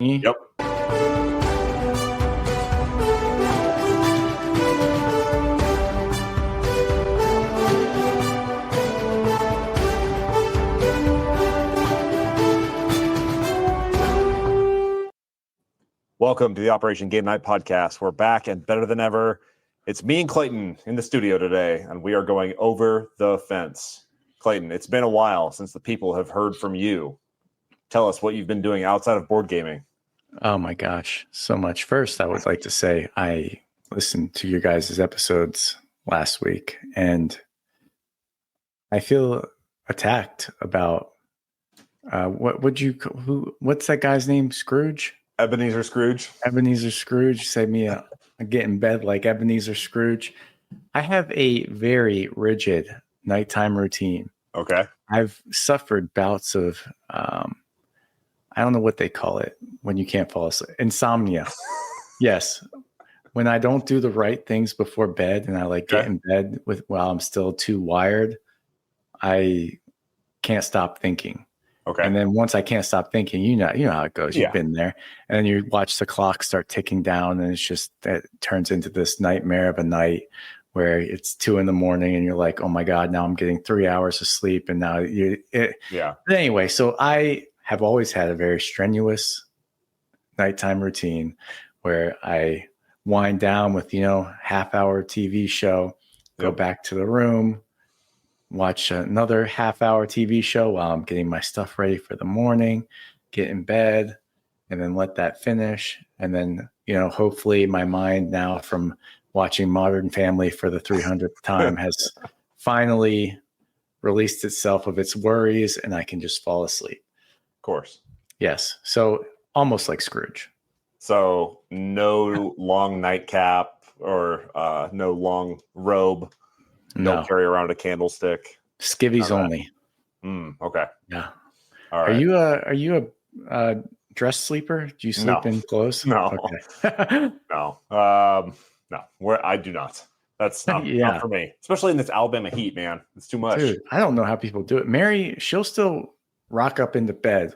Yep. Welcome to the Operation Game Night podcast. We're back and better than ever. It's me and Clayton in the studio today, and we are going over the fence. Clayton, it's been a while since the people have heard from you. Tell us what you've been doing outside of board gaming. Oh my gosh, so much. First, I would like to say I listened to your guys' episodes last week, and I feel attacked about what's that guy's name? Scrooge? Ebenezer Scrooge. Ebenezer Scrooge. Say me I get in bed like Ebenezer Scrooge. I have a very rigid nighttime routine. Okay. I've suffered bouts of I don't know what they call it when you can't fall asleep. Insomnia. Yes. When I don't do the right things before bed and I get in bed while I'm still too wired, I can't stop thinking. Okay. And then once I can't stop thinking, you know how it goes. You've been there. And then you watch the clock start ticking down, and it turns into this nightmare of a night where it's 2 a.m. and you're like, oh my God, now I'm getting 3 hours of sleep. And now But anyway, so I have always had a very strenuous nighttime routine where I wind down with, half-hour TV show, go back to the room, watch another half-hour TV show while I'm getting my stuff ready for the morning, get in bed, and then let that finish. And then, hopefully my mind now from watching Modern Family for the 300th time has finally released itself of its worries, and I can just fall asleep. Of course. Yes. So almost like Scrooge. So no long nightcap or no long robe. Don't carry around a candlestick. Skivvies only. Okay. Yeah. All right. Are you a dress sleeper? Do you sleep in clothes? No. Okay. No. No. I do not. That's not for me. Especially in this Alabama heat, man. It's too much. Dude, I don't know how people do it. Mary, she'll still rock up into bed.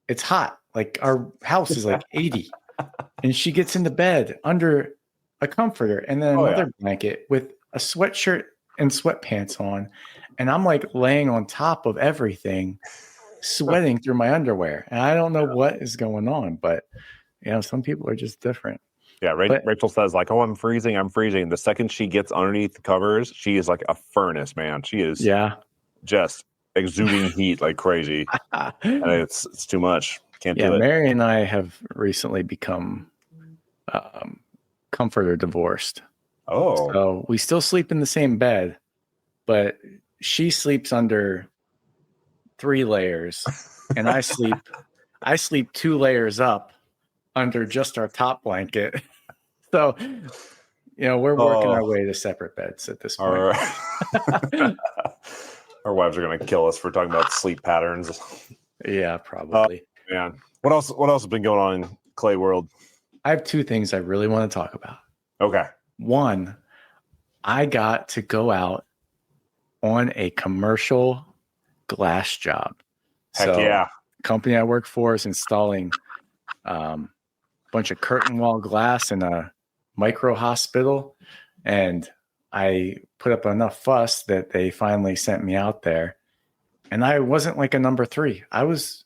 It's hot. Like our house is 80. And she gets into bed under a comforter and then another blanket with a sweatshirt and sweatpants on. And I'm laying on top of everything, sweating through my underwear. And I don't know what is going on, but some people are just different. Yeah, Rachel says I'm freezing. The second she gets underneath the covers, she is like a furnace, man. She is just exuding heat like crazy. And it's too much. Can't do it. Mary and I have recently become comforter divorced. Oh. So we still sleep in the same bed, but she sleeps under 3 layers and I sleep 2 layers up under just our top blanket. So, we're working our way to separate beds at this point. Our wives are going to kill us for talking about sleep patterns. Yeah, probably. Man, what else has been going on in Clay world? I have 2 things I really want to talk about. Okay. One, I got to go out on a commercial glass job. Heck yeah. Company I work for is installing a bunch of curtain wall glass in a micro hospital. And I put up enough fuss that they finally sent me out there. And I wasn't a number 3. I was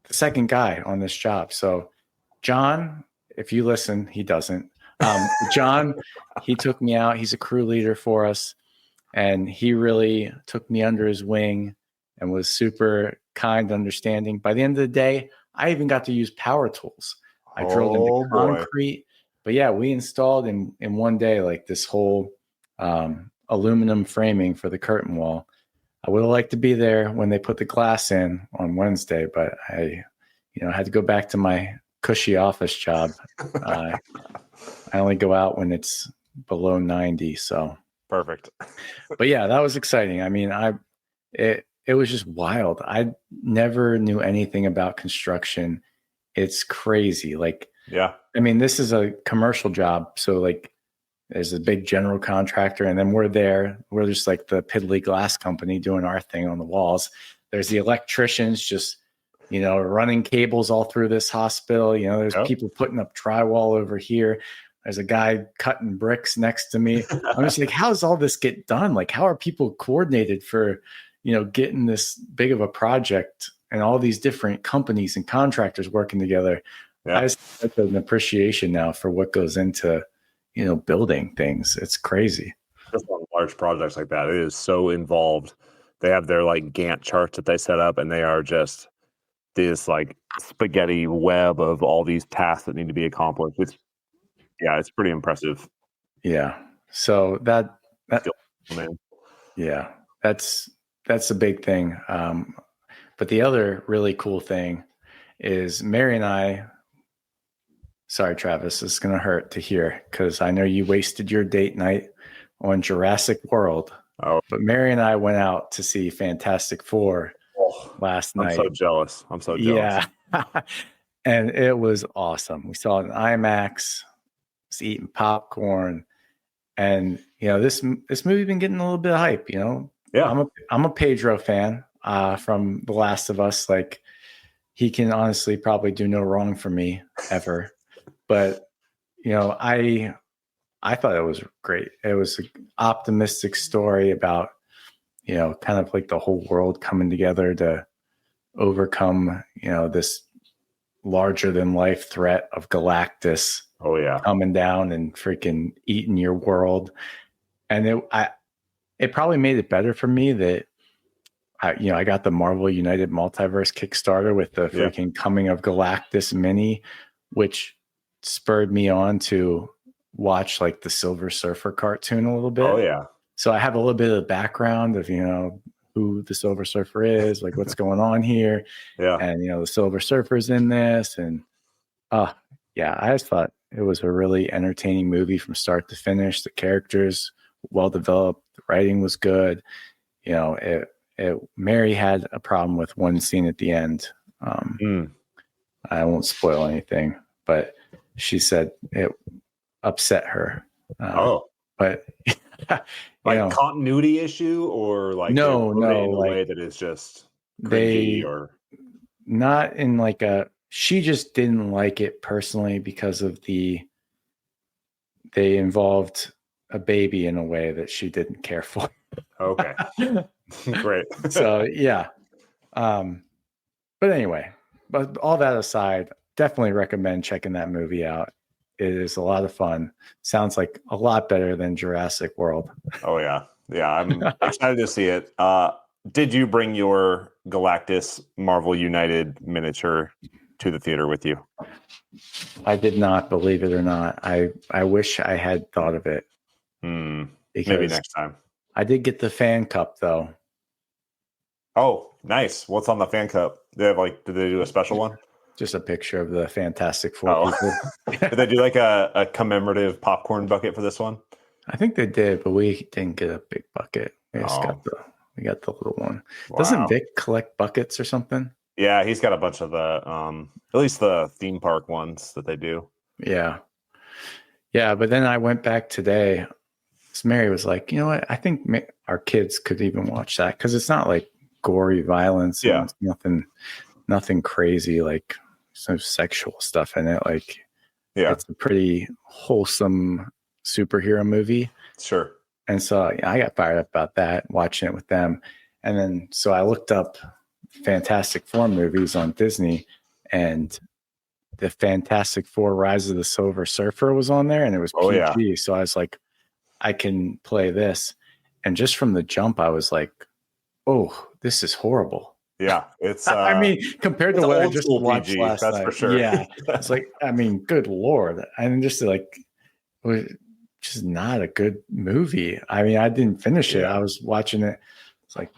the second guy on this job. So John, if you listen, he doesn't. John, he took me out. He's a crew leader for us. And he really took me under his wing and was super kind, understanding. By the end of the day, I even got to use power tools. I drilled into concrete. But yeah, we installed in one day this whole aluminum framing for the curtain wall. I would have liked to be there when they put the glass in on Wednesday, but I had to go back to my cushy office job. I only go out when it's below 90. So perfect. But yeah, that was exciting. I mean, it was just wild. I never knew anything about construction. It's crazy. I mean, this is a commercial job. So there's a big general contractor, and then we're just the piddly glass company doing our thing on the walls. There's the electricians just, running cables all through this hospital. There's people putting up drywall over here. There's a guy cutting bricks next to me. I'm just like, how does all this get done? Like, how are people coordinated for, getting this big of a project and all these different companies and contractors working together? Yeah. I just have an appreciation now for what goes into, building things. It's crazy. Just on large projects like that, it is so involved. They have their like Gantt charts that they set up, and they are just this like spaghetti web of all these tasks that need to be accomplished. It's pretty impressive. Yeah. So that man. Yeah, that's a big thing. But the other really cool thing is Mary and I. Sorry, Travis, it's going to hurt to hear because I know you wasted your date night on Jurassic World. Oh, but Mary and I went out to see Fantastic Four last night. I'm so jealous. Yeah. And it was awesome. We saw it in IMAX, was eating popcorn. And, this movie been getting a little bit of hype, Yeah. I'm a Pedro fan from The Last of Us. Like, he can honestly probably do no wrong for me ever. But, I thought it was great. It was an optimistic story about, kind of like the whole world coming together to overcome, this larger than life threat of Galactus. Oh yeah, coming down and freaking eating your world. And it probably made it better for me that I got the Marvel United Multiverse Kickstarter with the freaking Coming of Galactus mini, which spurred me on to watch like the Silver Surfer cartoon a little bit. Oh yeah. So I have a little bit of the background of, who the Silver Surfer is, like what's going on here. Yeah. And, the Silver Surfer's in this. And I just thought it was a really entertaining movie from start to finish. The characters well developed. The writing was good. Mary had a problem with one scene at the end. I won't spoil anything, but she said it upset her. But like continuity issue or like no, in a like, way that is just cringy or not in like a. She just didn't like it personally because of they involved a baby in a way that she didn't care for. Okay. Great. So yeah. But anyway, but all that aside, definitely recommend checking that movie out. It is a lot of fun. Sounds like a lot better than Jurassic World. Oh yeah. Yeah. I'm excited to see it. Did you bring your Galactus Marvel United miniature to the theater with you? I did not, believe it or not. I wish I had thought of it. Maybe next time. I did get the fan cup though. Oh, nice. What's on the fan cup? Did they do a special one? Just a picture of the Fantastic Four people. Did they do like a commemorative popcorn bucket for this one? I think they did, but we didn't get a big bucket. We got the little one. Wow. Doesn't Vic collect buckets or something? Yeah, he's got a bunch of the at least the theme park ones that they do. Yeah. Yeah, but then I went back today. Mary was like, you know what? I think our kids could even watch that because it's not like gory violence. Yeah. It's nothing crazy, like some sexual stuff in it. Like, it's a pretty wholesome superhero movie. Sure. And so I got fired up about that, watching it with them. And then, so I looked up Fantastic Four movies on Disney, and the Fantastic Four Rise of the Silver Surfer was on there, and it was PG. Yeah. So I was like, I can play this. And just from the jump, I was like, oh, this is horrible. Yeah. It's, I mean, compared to what I just watched PG, last that's night. For sure. Yeah. It's like, I mean, good Lord. And just like, it was just not a good movie. I mean, I didn't finish it. I was watching it. It's like,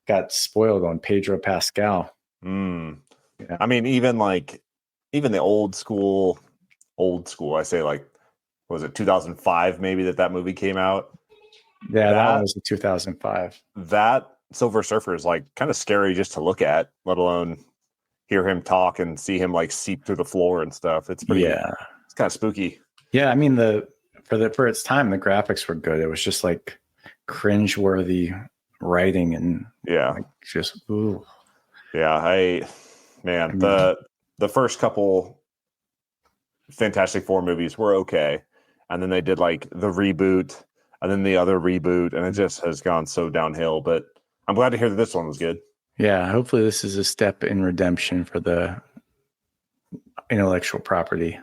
got spoiled on Pedro Pascal. Yeah. I mean, even the old school, I say like, was it 2005 maybe that movie came out? Yeah, that was 2005. That Silver Surfer is like kind of scary just to look at, let alone hear him talk and see him like seep through the floor and stuff. It's pretty, it's kind of spooky. Yeah. I mean, for its time, the graphics were good. It was just like cringeworthy writing and just, ooh. Yeah, I mean, the first couple Fantastic Four movies were okay, and then they did like the reboot, and then the other reboot, and it just has gone so downhill. But I'm glad to hear that this one was good. yeah, hopefully this is a step in redemption for the intellectual property.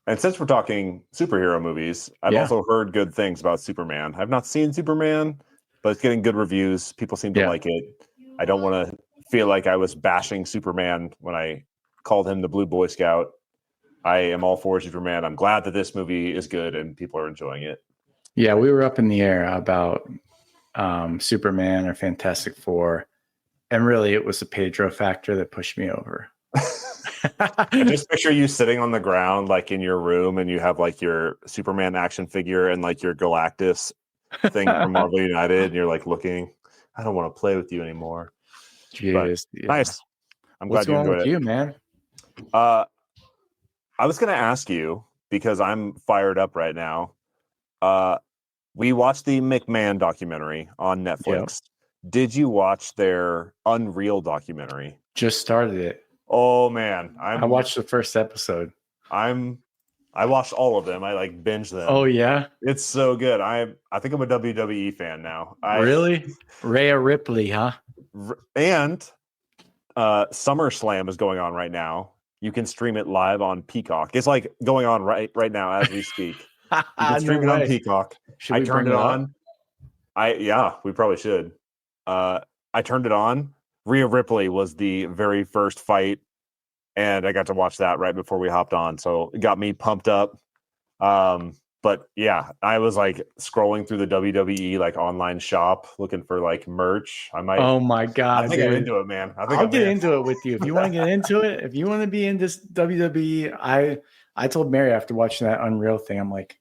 And since we're talking superhero movies, I've Yeah. also heard good things about Superman. I've not seen Superman, but it's getting good reviews. People seem to Yeah. like it. I don't want to feel like I was bashing Superman when I called him the Blue Boy Scout. I am all for Superman. I'm glad that this movie is good and people are enjoying it. Yeah, we were up in the air about Superman or Fantastic Four. And really, it was the Pedro factor that pushed me over. I just picture you sitting on the ground, like in your room, and you have like your Superman action figure and like your Galactus thing from Marvel United, and you're like looking. I don't want to play with you anymore. Jeez, But nice. I'm What's glad you going on enjoyed with it. you, man? I was going to ask you because I'm fired up right now. We watched the McMahon documentary on Netflix. Yep. Did you watch their Unreal documentary? Just started it. Oh man, I watched the first episode. I watched all of them. I like binged them. Oh yeah, it's so good. I think I'm a WWE fan now. Really? Rhea Ripley, huh? And SummerSlam is going on right now. You can stream it live on Peacock. It's like going on right now as we speak. You can stream it on Peacock. I turned it on. We probably should. I turned it on. Rhea Ripley was the very first fight, and I got to watch that right before we hopped on. So it got me pumped up. But yeah, I was like scrolling through the WWE like online shop looking for like merch. I might. Oh my god! I think I'm into it, man. I'll get into it with you if you want to get into it. If you want to be in this WWE, I told Mary after watching that Unreal thing, I'm like,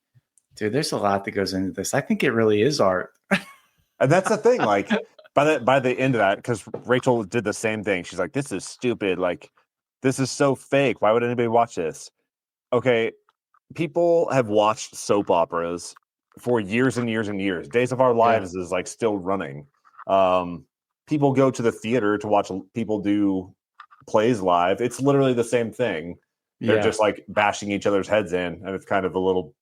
dude, there's a lot that goes into this. I think it really is art. And that's the thing. Like by the end of that, because Rachel did the same thing. She's like, "This is stupid. Like, this is so fake. Why would anybody watch this?" Okay, people have watched soap operas for years and years and years. Days of Our Lives is like still running. People go to the theater to watch people do plays live. It's literally the same thing. They're just like bashing each other's heads in, and it's kind of a little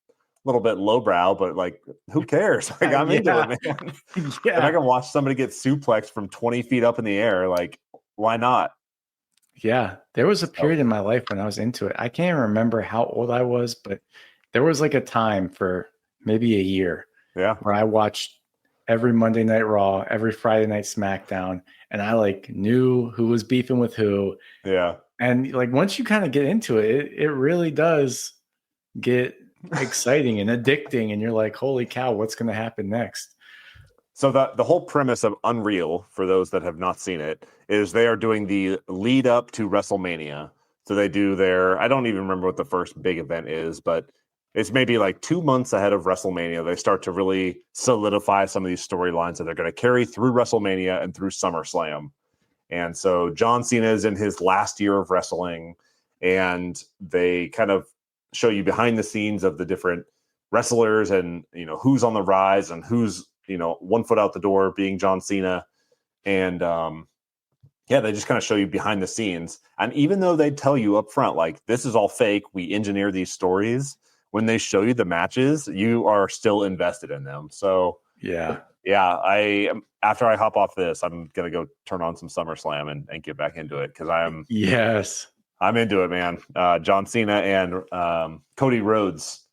bit lowbrow, but like, who cares? Like, I'm into it, man. If I can watch somebody get suplexed from 20 feet up in the air, like, why not? Yeah, there was a period in my life when I was into it. I can't remember how old I was, but there was like a time for maybe a year where I watched every Monday Night Raw, every Friday Night SmackDown, and I like knew who was beefing with who. Yeah. And like once you kind of get into it, it really does get exciting and addicting, and you're like, holy cow, what's going to happen next? So the whole premise of Unreal, for those that have not seen it, is they are doing the lead up to WrestleMania. So they do their, I don't even remember what the first big event is, but it's maybe like 2 months ahead of WrestleMania. They start to really solidify some of these storylines that they're going to carry through WrestleMania and through SummerSlam. And so John Cena is in his last year of wrestling, and they kind of show you behind the scenes of the different wrestlers and, you know, who's on the rise and who's, you know, 1 foot out the door being John Cena. And they just kind of show you behind the scenes. And even though they tell you up front, like, this is all fake, we engineer these stories, when they show you the matches, you are still invested in them. So after I hop off this, I'm gonna go turn on some SummerSlam and get back into it, because I'm into it, man. John Cena and Cody Rhodes,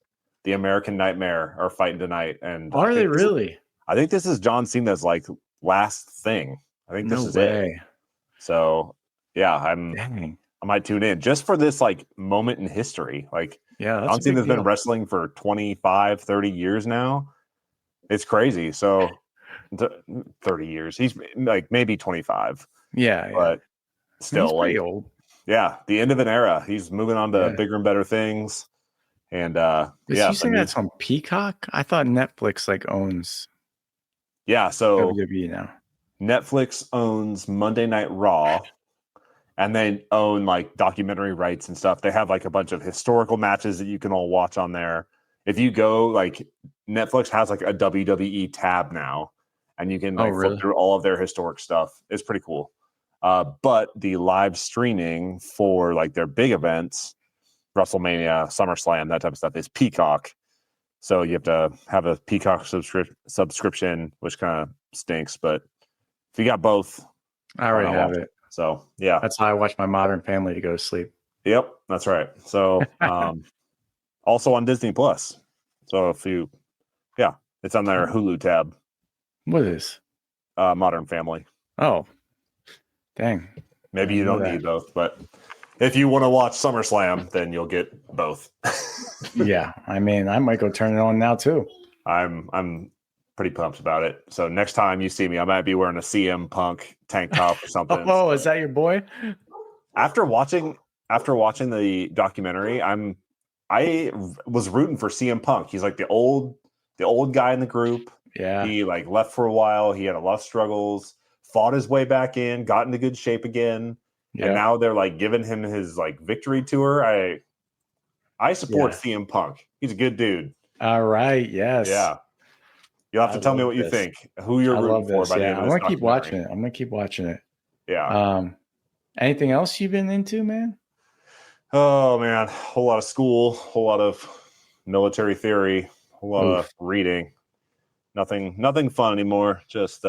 the American Nightmare, are fighting tonight. And are they really? I think this is John Cena's like last thing. I think this is it. So yeah, I might tune in just for this like moment in history. Like, John Cena's been wrestling for 25, 30 years now. It's crazy. So 30 years. He's like maybe 25. But still, he's pretty old. Yeah, the end of an era. He's moving on to bigger and better things. And you saying that's on Peacock? I thought Netflix like owns so WWE now. Netflix owns Monday Night Raw, and they own like documentary rights and stuff. They have like a bunch of historical matches that you can all watch on there. If you go, like, Netflix has like a WWE tab now, and you can flip through all of their historic stuff. It's pretty cool. But the live streaming for like their big events, WrestleMania, SummerSlam, that type of stuff, is Peacock. So you have to have a Peacock subscription, which kind of stinks. But if you got both, I already have it. So yeah, that's how I watch my Modern Family to go to sleep. Yep, that's right. So also on Disney Plus. So if you, it's on their Hulu tab. What is Modern Family? Oh, dang. Maybe you don't need both, but if you want to watch SummerSlam, then you'll get both. Yeah, I mean, I might go turn it on now too. I'm pretty pumped about it. So next time you see me, I might be wearing a CM Punk tank top or something. Oh, is that your boy? After watching the documentary, I was rooting for CM Punk. He's like the old guy in the group. Yeah. He like left for a while. He had a lot of struggles, fought his way back in, got into good shape again. Yeah. And now they're like giving him his like victory tour. I support CM Punk. He's a good dude. All right. Yes. Yeah. You'll have to tell me what you think. Who you're rooting for by the end of this documentary. I'm gonna keep watching it. Yeah. Anything else you've been into, man? Oh man, whole lot of school, whole lot of military theory, whole lot of reading. Nothing fun anymore. Just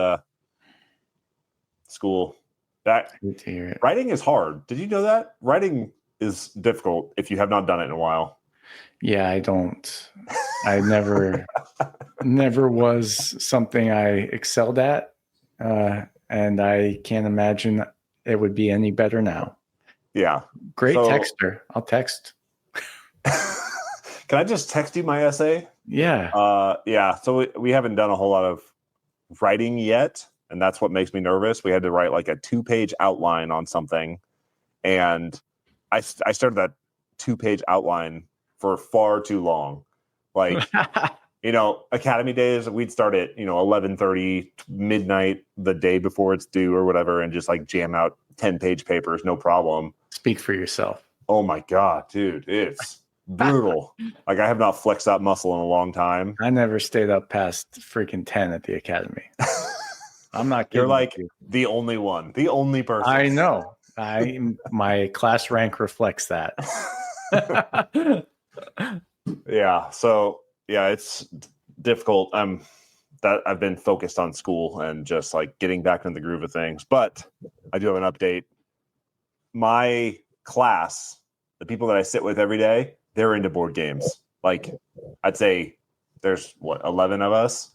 school. Writing is hard. Did you know that? Writing is difficult if you have not done it in a while. Yeah, I don't. I never was something I excelled at, and I can't imagine it would be any better now. Yeah. Great texter. I'll text. Can I just text you my essay? Yeah. Yeah. So we haven't done a whole lot of writing yet, and that's what makes me nervous. We had to write like a 2-page outline on something, and I started that 2-page outline for far too long. Like, Academy days, we'd start at 11:30 midnight the day before it's due or whatever, and just like jam out 10-page papers, no problem. Speak for yourself. Oh my God, dude, it's brutal. Like I have not flexed that muscle in a long time. I never stayed up past freaking 10 at the academy. I'm not kidding. You're like the only one, the only person. I know. My class rank reflects that. Yeah. So yeah, it's difficult. I've been focused on school and just like getting back into the groove of things. But I do have an update. My class, the people that I sit with every day, they're into board games. Like I'd say there's 11 of us.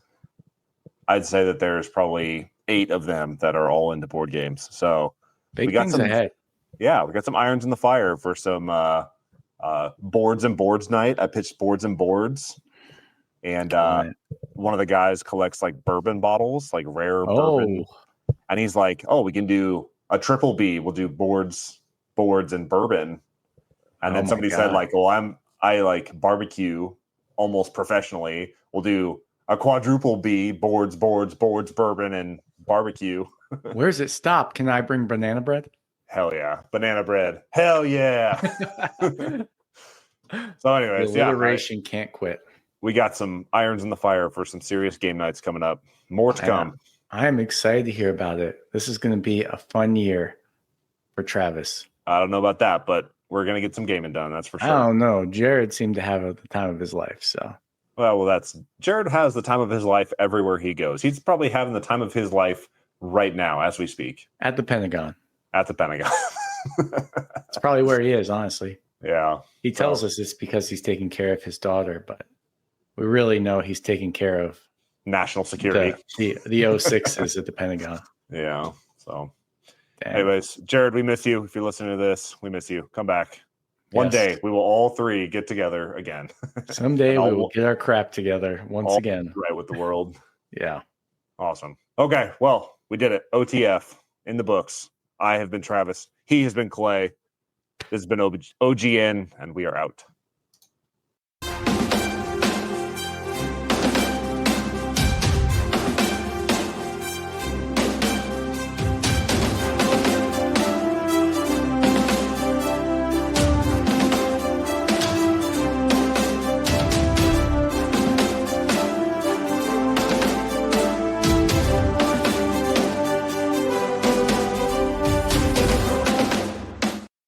I'd say that there's probably 8 of them that are all into board games. So we got some ahead. Yeah, we got some irons in the fire for some boards and boards night. I pitched boards and boards. And one of the guys collects like bourbon bottles, like rare bourbon. And he's like, we can do a triple B. We'll do boards and bourbon. And then somebody said like, I like barbecue almost professionally. We'll do a quadruple B, boards, bourbon, and barbecue. Where does it stop? Can I bring banana bread? Hell yeah. Banana bread. Hell yeah. So anyways, the alliteration can't quit. We got some irons in the fire for some serious game nights coming up. More to come. I am excited to hear about it. This is going to be a fun year for Travis. I don't know about that, but we're going to get some gaming done. That's for sure. I don't know. Jared seemed to have the time of his life. So, well, Jared has the time of his life everywhere he goes. He's probably having the time of his life right now as we speak. At the Pentagon. It's probably where he is, honestly. Yeah. He tells us it's because he's taking care of his daughter, but we really know he's taking care of national security. The 06s at the Pentagon. Yeah. So, anyways, Jared, we miss you. If you're listening to this, we miss you. Come back. One day we will all 3 get together again. Someday we will get our crap together once again. Right with the world. Yeah. Awesome. Okay. Well, we did it. OTF in the books. I have been Travis. He has been Clay. This has been OGN, and we are out.